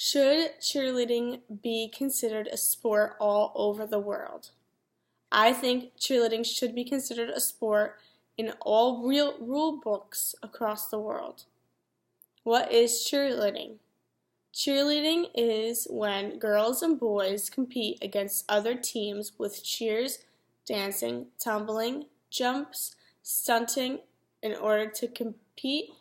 Should cheerleading be considered a sport all over the world? I think cheerleading should be considered a sport in all real rule books across the world. What is cheerleading? Cheerleading is when girls and boys compete against other teams with cheers, dancing, tumbling, jumps, stunting in order to compete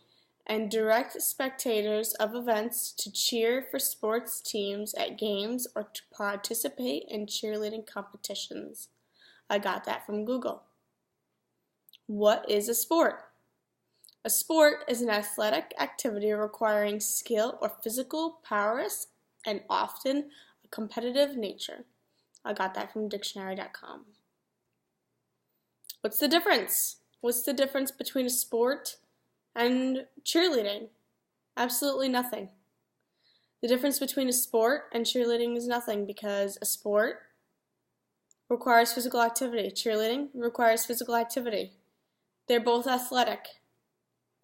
and direct spectators of events to cheer for sports teams at games or to participate in cheerleading competitions. I got that from Google. What is a sport? A sport is an athletic activity requiring skill or physical prowess and often a competitive nature. I got that from dictionary.com. What's the difference? What's the difference between a sport and cheerleading? Absolutely nothing. The difference between a sport and cheerleading is nothing because a sport requires physical activity. Cheerleading requires physical activity. They're both athletic.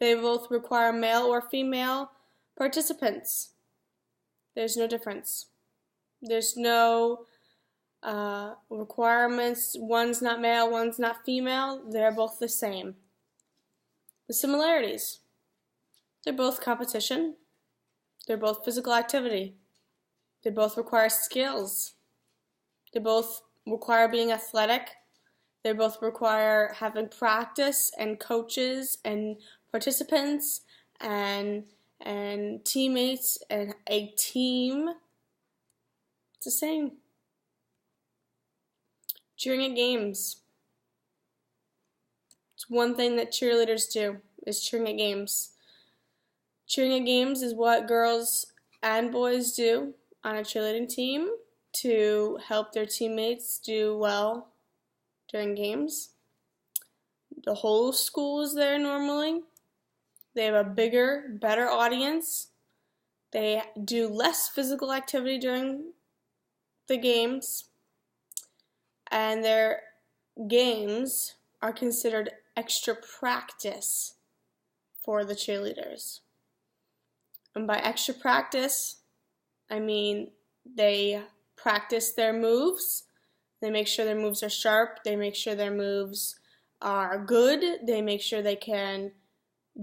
They both require male or female participants. There's no difference. There's no requirements. One's not male, one's not female. They're both the same. The similarities. They're both competition. They're both physical activity. They both require skills. They both require being athletic. They both require having practice and coaches and participants and teammates and a team. It's the same. Cheering at games. It's one thing that cheerleaders do, is cheering at games. Cheering at games is what girls and boys do on a cheerleading team to help their teammates do well during games. The whole school is there normally. They have a bigger, better audience. They do less physical activity during the games. And their games are considered extra practice for the cheerleaders. And by extra practice, I mean they practice their moves. They make sure their moves are sharp. They make sure their moves are good. They make sure they can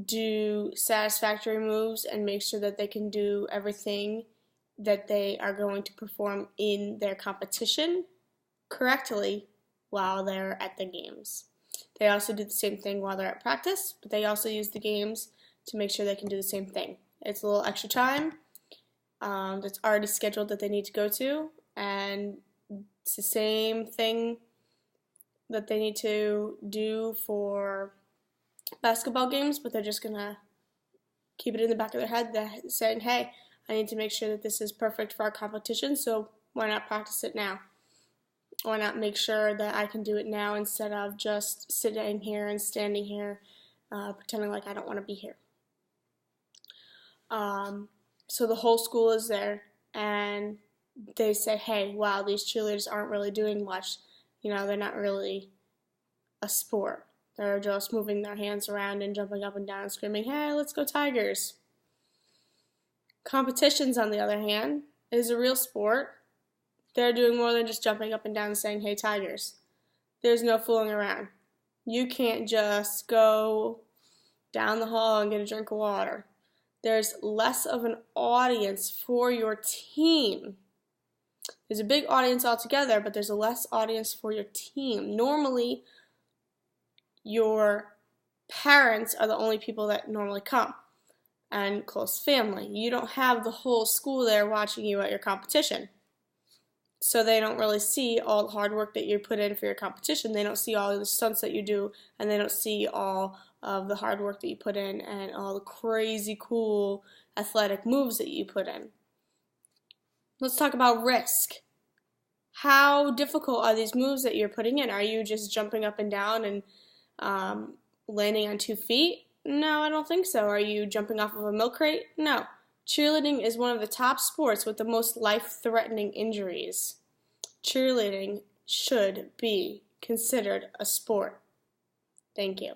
do satisfactory moves and make sure that they can do everything that they are going to perform in their competition correctly while they're at the games. They also do the same thing while they're at practice, but they also use the games to make sure they can do the same thing. It's a little extra time that's already scheduled that they need to go to, and it's the same thing that they need to do for basketball games, but they're just going to keep it in the back of their head that saying, hey, I need to make sure that this is perfect for our competition, so why not practice it now? Why not make sure that I can do it now instead of just sitting here and standing here pretending like I don't want to be here. So the whole school is there, and they say, hey, wow, these cheerleaders aren't really doing much. You know, they're not really a sport. They're just moving their hands around and jumping up and down and screaming, hey, let's go Tigers. Competitions, on the other hand, is a real sport. They're doing more than just jumping up and down and saying, hey, Tigers. There's no fooling around. You can't just go down the hall and get a drink of water. There's less of an audience for your team. There's a big audience altogether, but there's a less audience for your team. Normally, your parents are the only people that normally come, and close family. You don't have the whole school there watching you at your competition. So they don't really see all the hard work that you put in for your competition. They don't see all the stunts that you do, and they don't see all of the hard work that you put in and all the crazy cool athletic moves that you put in. Let's talk about risk. How difficult are these moves that you're putting in? Are you just jumping up and down and landing on 2 feet? No, I don't think so. Are you jumping off of a milk crate? No. Cheerleading is one of the top sports with the most life-threatening injuries. Cheerleading should be considered a sport. Thank you.